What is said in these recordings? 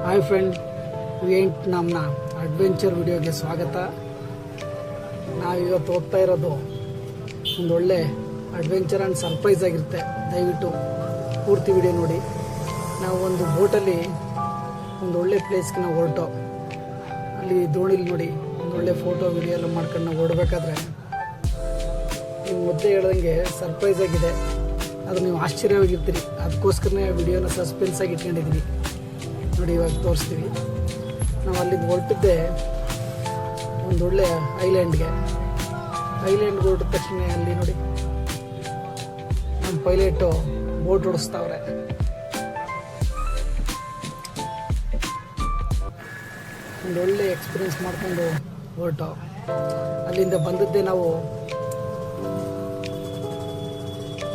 Hi friend, ವಿಯೆಟ್ನಾಂನ adventure ವಿಡಿಯೋಗೆ ಸ್ವಾಗತ. ನಾವಿವತ್ತು ಹೋಗ್ತಾ ಇರೋದು ಒಂದೊಳ್ಳೆ ಅಡ್ವೆಂಚರ್ ಆ್ಯಂಡ್ ಸರ್ಪ್ರೈಸ್ ಆಗಿರುತ್ತೆ. ದಯವಿಟ್ಟು ಪೂರ್ತಿ ವಿಡಿಯೋ ನೋಡಿ. ನಾವು ಒಂದು ಬೋಟಲ್ಲಿ ಒಂದೊಳ್ಳೆ ಪ್ಲೇಸ್ಗೆ ನಾವು ಹೊರಟೋ, ಅಲ್ಲಿ ದೋಣಿಲಿ ನೋಡಿ ಒಂದೊಳ್ಳೆ ಫೋಟೋ ವಿಡಿಯೋ ಎಲ್ಲ ಮಾಡ್ಕೊಂಡು ನಾವು ಹೊರಡಬೇಕಾದ್ರೆ ನೀವು ಮೊದಲೇ ಹೇಳ್ದಂಗೆ ಸರ್ಪ್ರೈಸ್ ಆಗಿದೆ. ಅದು ನೀವು ಆಶ್ಚರ್ಯವಾಗಿರ್ತೀರಿ. ಅದಕ್ಕೋಸ್ಕರನೇ ವಿಡಿಯೋನ ಸಸ್ಪೆನ್ಸ್ ಆಗಿ ಇಟ್ಕೊಂಡಿದ್ದೀವಿ. ನೋಡಿ, ಇವಾಗ ತೋರಿಸ್ತೀವಿ. ನಾವು ಅಲ್ಲಿಂದ ಹೊರಟಿದ್ದೆ ಒಂದೊಳ್ಳೆ ಐಲ್ಯಾಂಡ್ಗೆ ಹೊರಟಿದ ತಕ್ಷಣ ಅಲ್ಲಿ ನೋಡಿ ನಮ್ಮ ಪೈಲಟು ಬೋಟ್ ಓಡಿಸ್ತಾವ್ರೆ. ಒಂದೊಳ್ಳೆ ಎಕ್ಸ್ಪೀರಿಯನ್ಸ್ ಮಾಡ್ಕೊಂಡು ಹೊರಟು ಅಲ್ಲಿಂದ ಬಂದದ್ದೇ ನಾವು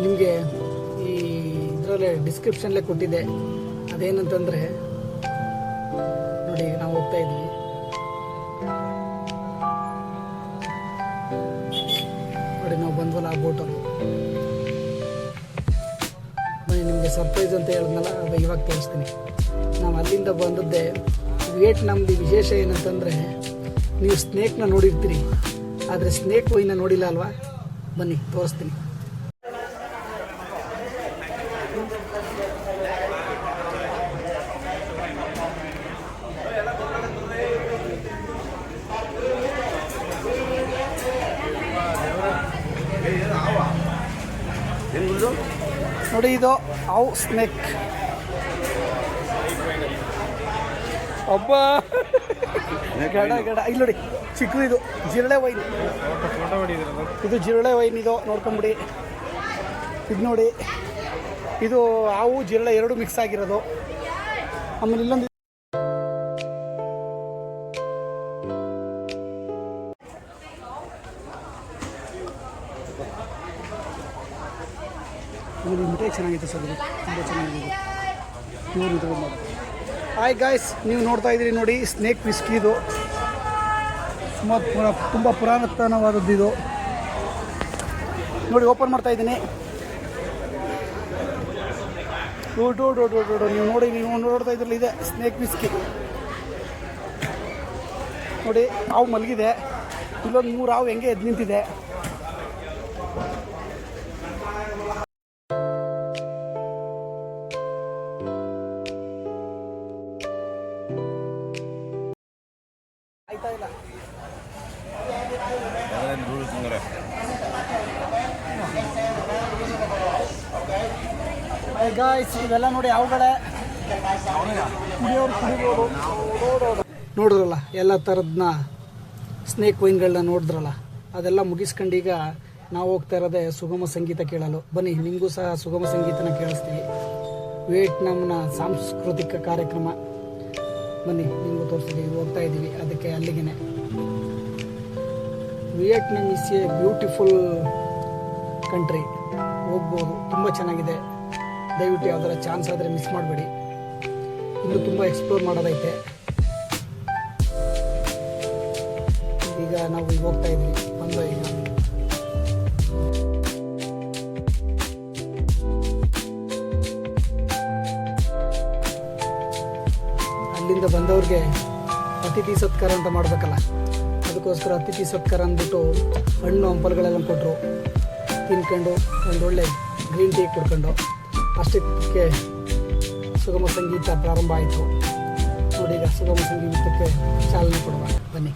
ನಿಮಗೆ ಈ ಇದರಲ್ಲೇ ಡಿಸ್ಕ್ರಿಪ್ಷನ್ಲೇ ಕೊಟ್ಟಿದ್ದೆ. ಅದೇನಂತಂದರೆ ನೋಡಿ, ನಾವು ಹೋಗ್ತಾ ಇದ್ವಿ. ನೋಡಿ, ನಾವು ಬಂದ್ವಲ್ಲ ಆ ಬೋಟಲ್ಲಿ. ಬನ್ನಿ, ನಿಮಗೆ ಸರ್ಪ್ರೈಸ್ ಅಂತ ಹೇಳಿದ್ನಲ್ಲ, ಅದು ಇವಾಗ ತೋರಿಸ್ತೀನಿ. ನಾವು ಅಲ್ಲಿಂದ ಬಂದದ್ದೇ ವಿಯೆಟ್ನಾಂದು ವಿಶೇಷ ಏನಂತಂದರೆ, ನೀವು ಸ್ನೇಕ್ನ ನೋಡಿರ್ತೀರಿ, ಆದರೆ ಸ್ನೇಕ್ ವೈನ ನೋಡಿಲ್ಲ ಅಲ್ವಾ? ಬನ್ನಿ ತೋರಿಸ್ತೀನಿ. ನೋಡಿ, ಇದು ಅವು ಸ್ನೇಕ್. ಒಬ್ಬ ಗಡ ಇಲ್ಲಿ ನೋಡಿ, ಚಿಕ್ಕದು. ಇದು ಜಿರಳೆ ವೈನ್. ಇದು ಜಿರಳೆ ವೈನ್. ಇದು ನೋಡ್ಕೊಂಬಿಡಿ. ಇದು ನೋಡಿ, ಇದು ಹಾವು ಜಿರಳೆ ಎರಡು ಮಿಕ್ಸ್ ಆಗಿರೋದು. ಆಮೇಲೆ ಇಲ್ಲೊಂದು ಮಿಠಾಯಿ ಚೆನ್ನಾಗಿತ್ತು ಸರ್. ತುಂಬ ಚೆನ್ನಾಗಿದೆ. ಹಾಯ್ ಗಾಯ್ಸ್, ನೀವು ನೋಡ್ತಾ ಇದ್ದೀರಿ ನೋಡಿ, ಸ್ನೇಕ್ ವಿಸ್ಕಿ. ಇದು ತುಂಬ ಪುರಾತನವಾದದ್ದು. ಇದು ನೋಡಿ, ಓಪನ್ ಮಾಡ್ತಾ ಇದ್ದೀನಿ. ನೀವು ನೋಡ್ತಾ ಇದ್ರಲ್ಲಿ ಇದೆ ಸ್ನೇಕ್ ವಿಸ್ಕಿ. ನೋಡಿ, ಹಾವು ಮಲಗಿದೆ. ಇಲ್ಲೊಂದು 3 ಹಾವು ಹೆಂಗೆ ಎದ್ದು ನಿಂತಿದೆ. ಆಯ್ತಾ ಇಲ್ಲ ಗಾಯ್ಸ್, ಇವೆಲ್ಲ ನೋಡಿ ಅವುಗಳೇ. ನೋಡಿದ್ರಲ್ಲ ಎಲ್ಲ ಥರದ್ನ ಸ್ನೇಕ್ ವೈನ್ಗಳನ್ನ ನೋಡಿದ್ರಲ್ಲ. ಅದೆಲ್ಲ ಮುಗಿಸ್ಕೊಂಡೀಗ ನಾವು ಹೋಗ್ತಾ ಇರೋದೇ ಸುಗಮ ಸಂಗೀತ ಕೇಳಲು. ಬನ್ನಿ, ನಿಮಗೂ ಸಹ ಸುಗಮ ಸಂಗೀತನ ಕೇಳಿಸ್ತೀವಿ. ವಿಯೆಟ್ನಾಂನ ಸಾಂಸ್ಕೃತಿಕ ಕಾರ್ಯಕ್ರಮ. ಬನ್ನಿ, ನಿಮಗೂ ತೋರಿಸ್ತೀವಿ. ಹೋಗ್ತಾ ಇದ್ದೀವಿ ಅದಕ್ಕೆ ಅಲ್ಲಿಗೆ. Vietnam is A beautiful country. ಹೋಗ್ಬೋದು, ತುಂಬ ಚೆನ್ನಾಗಿದೆ. ದಯವಿಟ್ಟು ಯಾವ್ದಾರ ಚಾನ್ಸ್ ಆದರೆ ಮಿಸ್ ಮಾಡಬೇಡಿ. ಇನ್ನು ತುಂಬ ಎಕ್ಸ್ಪ್ಲೋರ್ ಮಾಡೋದೈತೆ. ಈಗ ನಾವು ಈಗ ಹೋಗ್ತಾ ಇದ್ವಿ. ಈಗ ಅಲ್ಲಿಂದ ಬಂದವ್ರಿಗೆ ಅತಿಥಿ ಸತ್ಕಾರ ಅಂತ ಮಾಡಬೇಕಲ್ಲ, ಅದಕ್ಕೋಸ್ಕರ ಅತಿಥಿ ಸತ್ಕಾರ ಅಂದ್ಬಿಟ್ಟು ಹಣ್ಣು ಹಂಪಲುಗಳೆಲ್ಲ ಕೊಟ್ಟರು. ತಿನ್ಕೊಂಡು ಒಂದೊಳ್ಳೆ ಗ್ರೀನ್ ಟೀ ಕುಡ್ಕೊಂಡು ಅಷ್ಟಕ್ಕೆ ಸುಗಮ ಸಂಗೀತ ಪ್ರಾರಂಭ ಆಯಿತು. ನೋಡಿ, ಈಗ ಸುಗಮ ಸಂಗೀತಕ್ಕೆ ಚಾಲನೆ ಕೊಡುವ. ಬನ್ನಿ.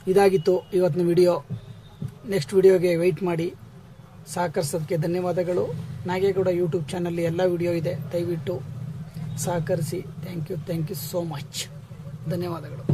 ಇದಾಗಿತ್ತು ಇವತ್ತಿನ ವಿಡಿಯೋ. ನೆಕ್ಸ್ಟ್ ವಿಡಿಯೋಗೆ ವೆಯ್ಟ್ ಮಾಡಿ. ಸಹಕರಿಸೋದಕ್ಕೆ ಧನ್ಯವಾದಗಳು. ನಾಗೇಗೌಡ ಯೂಟ್ಯೂಬ್ ಚಾನಲ್ಲಿ ಎಲ್ಲ ವಿಡಿಯೋ ಇದೆ, ದಯವಿಟ್ಟು ಸಹಕರಿಸಿ. Thank you so much. ಧನ್ಯವಾದಗಳು.